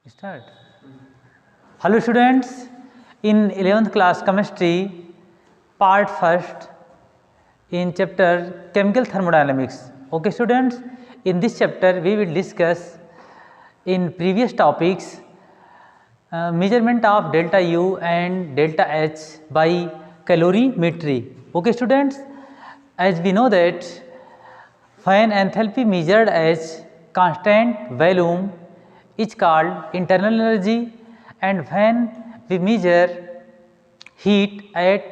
Start. Hello students, in 11th class chemistry part first in chapter chemical thermodynamics. Okay students, in this chapter we will discuss in previous topics measurement of delta U and delta H by calorimetry. Okay students, as we know that when enthalpy measured as constant volume is called internal energy, and when we measure heat at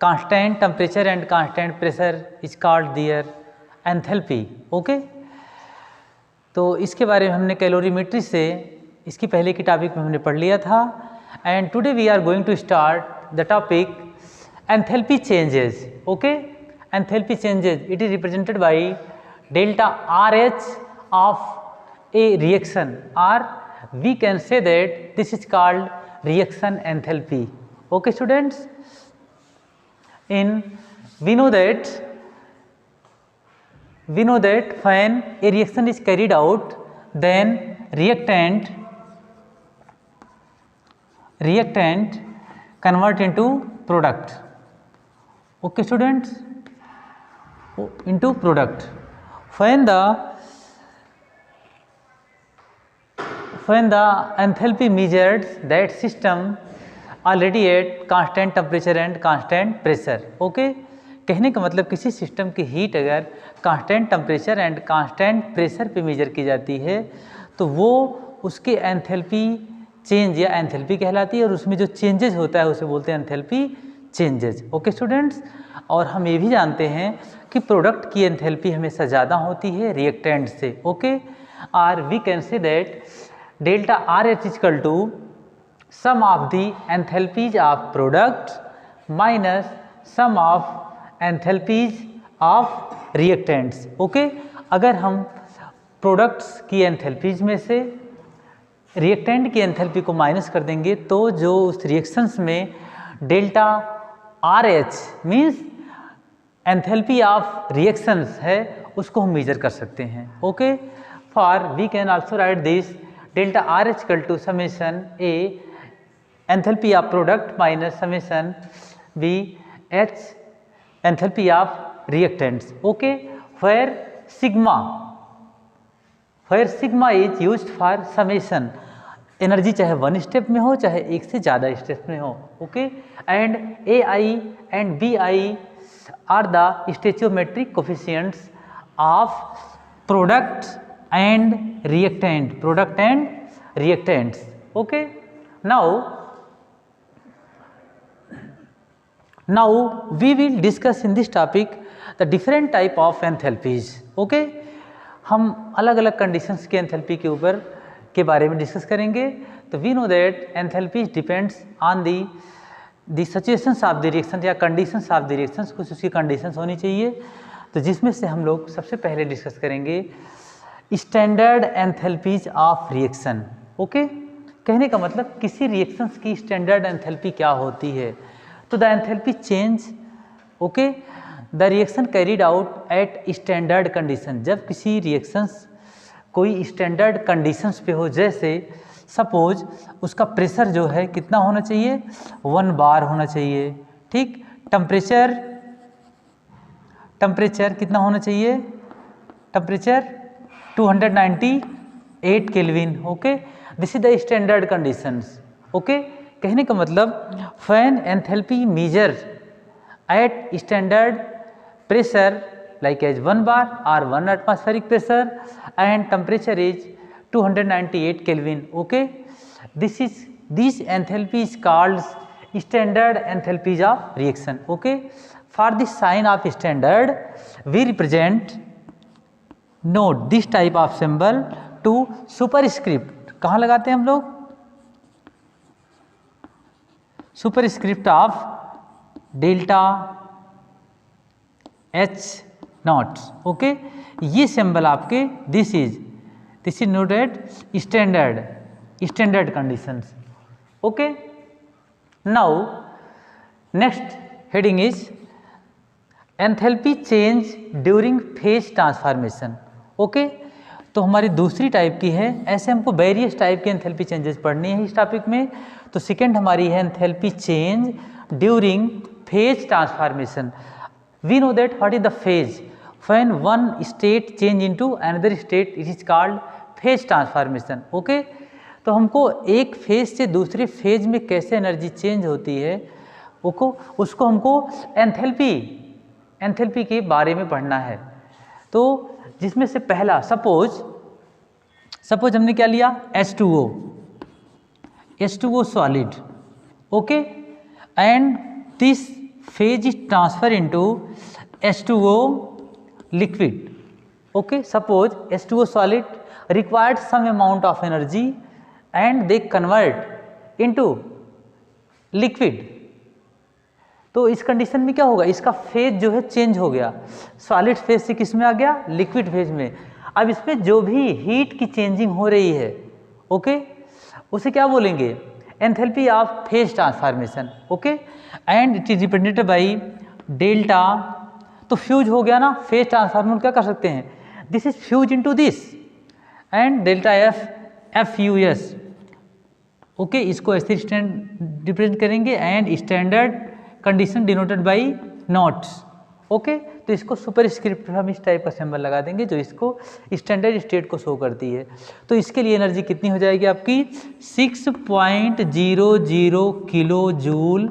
constant temperature and constant pressure is called their enthalpy. Okay, तो इसके बारे में हमने calorimetry से इसकी पहले की topic में हमने पढ़ लिया था. And today we are going to start the topic enthalpy changes. Okay, enthalpy changes it is represented by delta RH of a reaction, or we can say that this is called reaction enthalpy. Okay students, we know that when a reaction is carried out, then reactant convert into product. Okay students, into product. When the enthalpy measured that system already at constant temperature and constant pressure. Okay, कहने का मतलब किसी system की heat अगर constant temperature and constant pressure पे major की जाती है तो वो उसके एंथैल्पी चेंज या एंथैल्पी कहलाती है, और उसमें जो चेंजेस होता है उसे बोलते हैं एंथैल्पी चेंजेस. ओके स्टूडेंट्स, और हम ये भी जानते हैं कि प्रोडक्ट की एंथैल्पी हमेशा ज़्यादा होती है रिएक्टेंट से. ओके, और we can say that delta R H equal to sum of the enthalpies of product minus sum of enthalpies of reactants. Okay, अगर हम प्रोडक्ट्स की एंथैल्पीज में से रिएक्टेंट की एंथैल्पी को माइनस कर देंगे तो जो उस रिएक्शंस में delta R H means enthalpy of reactions है उसको हम मेजर कर सकते हैं. Okay, for we can also write this delta R H equal to summation A enthalpy of product minus summation B H enthalpy of reactants. Okay, where sigma is used for summation. Energy चाहे one step में हो चाहे एक से ज़्यादा step में हो. Okay, and A I and B I are the stoichiometric coefficients of product and reactants. Okay, now we will discuss in this topic the different type of enthalpies. Okay, हम अलग अलग कंडीशंस के enthalpy के ऊपर के बारे में discuss करेंगे. तो we know that enthalpies depends on the situations of the reaction या कंडीशंस ऑफ द रिएक्शंस. कुछ उसकी कंडीशंस होनी चाहिए, तो जिसमें से हम लोग सबसे पहले डिस्कस करेंगे standard enthalpies of reaction. Okay, कहने का मतलब किसी रिएक्शंस की स्टैंडर्ड एंथैल्पी क्या होती है. तो the enthalpy change. Okay, the reaction carried out at standard condition. जब किसी रिएक्शंस कोई स्टैंडर्ड कंडीशंस पे हो, जैसे सपोज उसका प्रेशर जो है कितना होना चाहिए, 1 बार होना चाहिए. ठीक, टेम्परेचर कितना होना चाहिए, temperature 298 kelvin. Okay, this is the standard conditions. Okay, कहने का मतलब when enthalpy measure at standard pressure like as 1 bar or 1 atmospheric pressure and temperature is 298 Kelvin. Okay, this enthalpy is called standard enthalpies of reaction. Okay, for the sign of standard we represent, note this type of symbol to superscript. कहाँ लगाते हैं हम लोग, superscript of delta H naught. Okay, ये symbol आपके this is noted standard conditions. Okay, now next heading is enthalpy change during phase transformation. Okay, तो हमारी दूसरी टाइप की है। ऐसे हमको वेरियस टाइप के एंथैल्पी चेंजेस पढ़नी है इस टॉपिक में। तो सेकेंड हमारी है enthalpy change during phase transformation. We know that what is the phase, when one state change into another state, it is called phase transformation. Okay, तो हमको एक फेज से दूसरे फेज में कैसे एनर्जी चेंज होती है उसको हमको एंथैल्पी के बारे में पढ़ना है। तो जिसमें से पहला सपोज हमने क्या लिया, H2O solid, okay, and this phase is transfer into H2O liquid. Okay, suppose H2O solid required some amount of energy and they convert into liquid। तो इस कंडीशन में क्या होगा, इसका फेज जो है चेंज हो गया, सॉलिड फेज से किस में आ गया, लिक्विड फेज में। अब इसमें जो भी हीट की चेंजिंग हो रही है, ओके, उसे क्या बोलेंगे, enthalpy of phase transformation. Okay, and it is represented by delta. तो फ्यूज हो गया ना, फेज ट्रांसफॉर्मेशन क्या कर सकते हैं, this is fuse into this and delta F U S. Okay, इसको ऐसे रिप्रेजेंट करेंगे and standard condition denoted by notes. Okay, तो इसको सुपरस्क्रिप्ट हम इस टाइप का सिंबल लगा देंगे जो इसको स्टैंडर्ड स्टेट को शो करती है। तो इसके लिए एनर्जी कितनी हो जाएगी आपकी 6.00 किलो जूल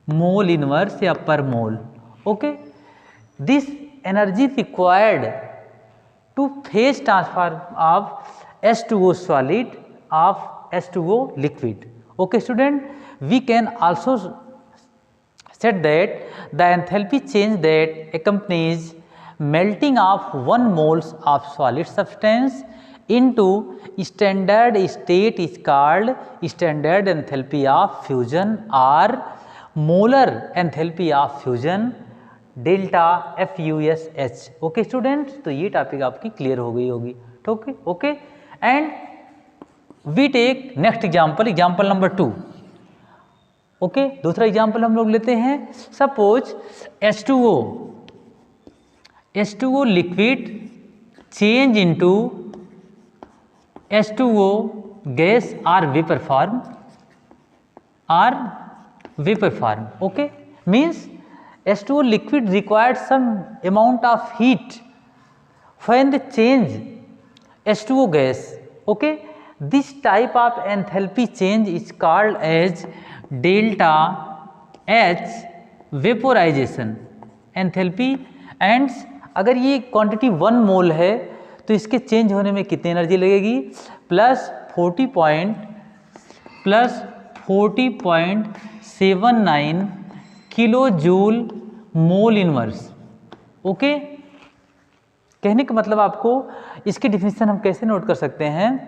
मोल इनवर्स या per mole. Okay, this energy required to phase transfer of H2O solid of H2O liquid. Okay student, we can also said that the enthalpy change that accompanies melting of 1 moles of solid substance into standard state is called standard enthalpy of fusion or molar enthalpy of fusion delta FUSH। Okay students, तो ये topic आपकी clear हो गई होगी। Okay okay, and we take next example number 2। Okay, दूसरा example हम लोग लेते हैं। Suppose H2O liquid change into H2O gas or vapour form. Okay, means H2O liquid required some amount of heat when they change H2O gas. Okay, this type of enthalpy change is called as delta H vaporization enthalpy। And अगर ये quantity 1 मोल है तो इसके change होने में कितनी energy लगेगी, plus 40.79 kilo joule mole inverse. Okay, कहने का मतलब आपको इसकी डिफिनेशन हम कैसे नोट कर सकते हैं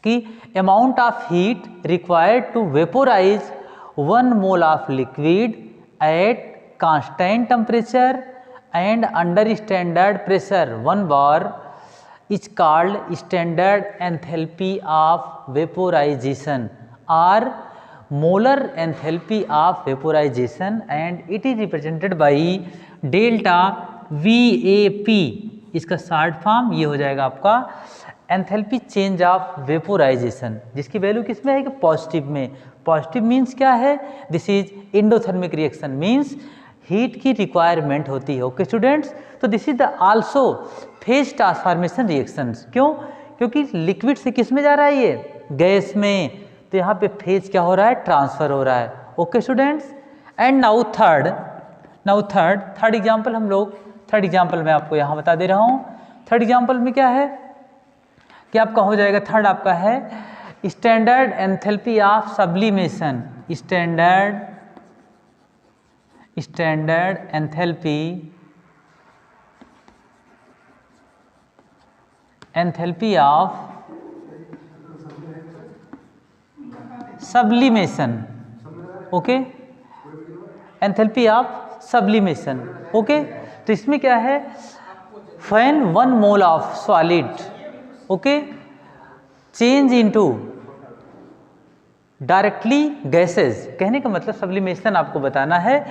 कि amount of heat required to vaporise 1 mole of liquid at constant temperature and under standard pressure 1 bar is called standard enthalpy of vaporisation और molar enthalpy of vaporization and it is represented by delta VAP। इसका short form ये हो जाएगा आपका enthalpy change of vaporisation, जिसकी value किस में है कि पॉजिटिव में। पॉजिटिव मीन्स क्या है, this is endothermic reaction, means heat की रिक्वायरमेंट होती है। ओके स्टूडेंट्स, तो this is the also phase transformation reactions. क्यों, क्योंकि लिक्विड से किस में जा रहा है, ये गैस में, तो यहाँ पे फेज क्या हो रहा है, ट्रांसफर हो रहा है। Okay students, and now third example third example मैं आपको यहाँ बता दे रहा हूँ। थर्ड एग्जाम्पल में क्या है कि आपका हो जाएगा, थर्ड आपका है standard enthalpy of sublimation. Standard enthalpy of sublimation. Okay, enthalpy of sublimation. Okay, तो इसमें क्या है, when 1 mole of solid, okay, change into directly gases. कहने का मतलब सब्लिमेशन आपको बताना है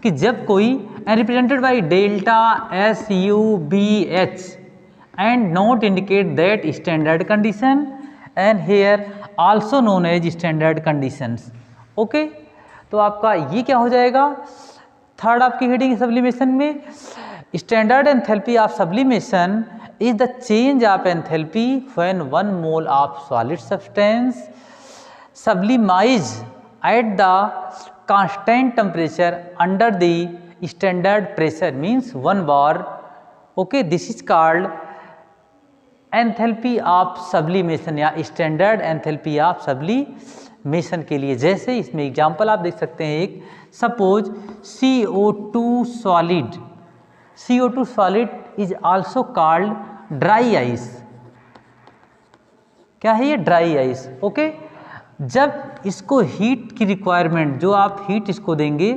कि जब कोई represented by delta SUBH and not indicate that standard condition, and here also known as standard conditions. Okay, तो आपका ये क्या हो जाएगा, थर्ड आपकी हेडिंग है सब्लिमेशन में, standard enthalpy of sublimation is the change of enthalpy when 1 mole of solid substance sublimes at the constant temperature under the standard pressure, means 1 bar. Okay, this is called enthalpy of sublimation या standard enthalpy of sublimation के लिए. जैसे इसमें example आप देख सकते हैं, एक suppose CO2 solid, CO2 solid is also called dry ice. क्या है ये, ड्राई आइस. ओके, जब इसको हीट की रिक्वायरमेंट, जो आप हीट इसको देंगे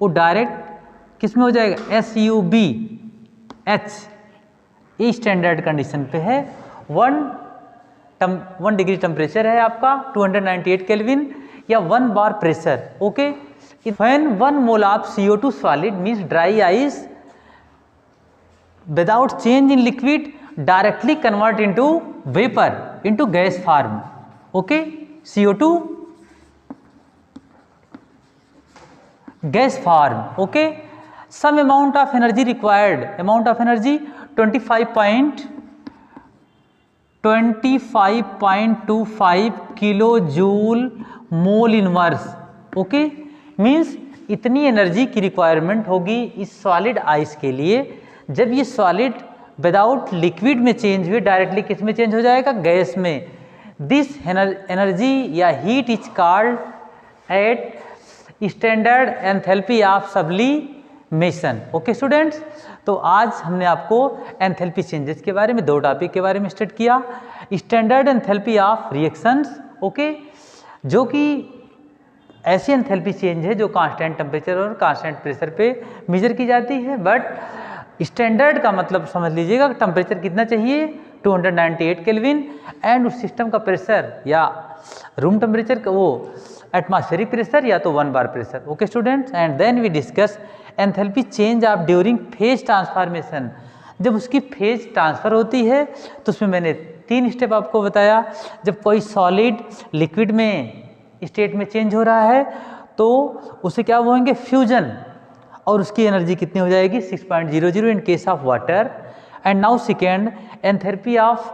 वो डायरेक्ट किस में हो जाएगा, SUBH. ये स्टैंडर्ड कंडीशन पे है. 1 डिग्री टेम्परेचर है आपका, 298 केल्विन या 1 bar pressure. Okay, when 1 mole of CO2 solid means dry ice without change in liquid directly convert into vapor, into gas form. Okay, CO2 gas form. Okay, some amount of energy required, amount of energy 25.25 kilojoule mole inverse. Okay, means इतनी energy की requirement होगी इस solid ice के लिए. जब ये solid without liquid में change हुए, डायरेक्टली किस में चेंज हो जाएगा, गैस में. दिस एनर्जी या heat is called eight standard enthalpy of sublimation. Okay students, तो आज हमने आपको एंथैल्पी चेंजेस के बारे में, 2 टॉपिक के बारे में स्टडी किया. Standard enthalpy of reactions, okay, जो कि ऐसी एंथैल्पी चेंज है जो कांस्टेंट टेम्परेचर और कांस्टेंट प्रेशर पे मेजर की जाती है. बट स्टैंडर्ड का मतलब समझ लीजिएगा, टेम्परेचर कितना चाहिए, 298 केल्विन, एंड उस सिस्टम का प्रेशर या रूम टेम्परेचर का, वो एटमॉस्फेरिक प्रेशर या तो 1 bar pressure. Okay students, and then we discuss enthalpy change of during phase transformation. जब उसकी फेज ट्रांसफ़र होती है तो उसमें मैंने 3 स्टेप आपको बताया. जब कोई सॉलिड लिक्विड में स्टेट में चेंज हो रहा है तो उसे क्या बोलेंगे, फ्यूजन, और उसकी एनर्जी कितनी हो जाएगी, 6.00 in case of water. And now second, enthalpy of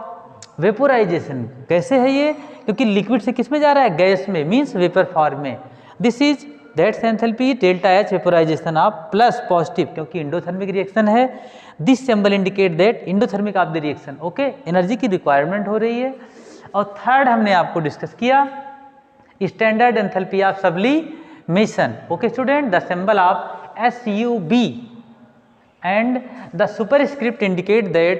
vaporisation. कैसे है ये, क्योंकि लिक्विड से किस में जा रहा है, गैस में, मीन्स वेपर फॉर्म में. This is that's enthalpy delta H vaporisation of plus positive, क्योंकि इंडोथर्मिक रिएक्शन है. This symbol indicate that endothermic of the reaction. Okay, energy की रिक्वायरमेंट हो रही है. और थर्ड हमने आपको डिस्कस किया standard enthalpy of sublimation. Okay student, the symbol of SUB and the superscript indicate that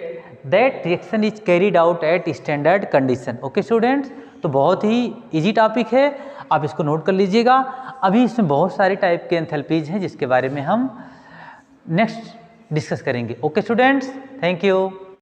reaction is carried out at standard condition. Okay students, तो बहुत ही इजी टॉपिक है, आप इसको नोट कर लीजिएगा. अभी इसमें बहुत सारे टाइप के एंथैल्पीज हैं जिसके बारे में हम नेक्स्ट डिस्कस करेंगे. Okay students, thank you.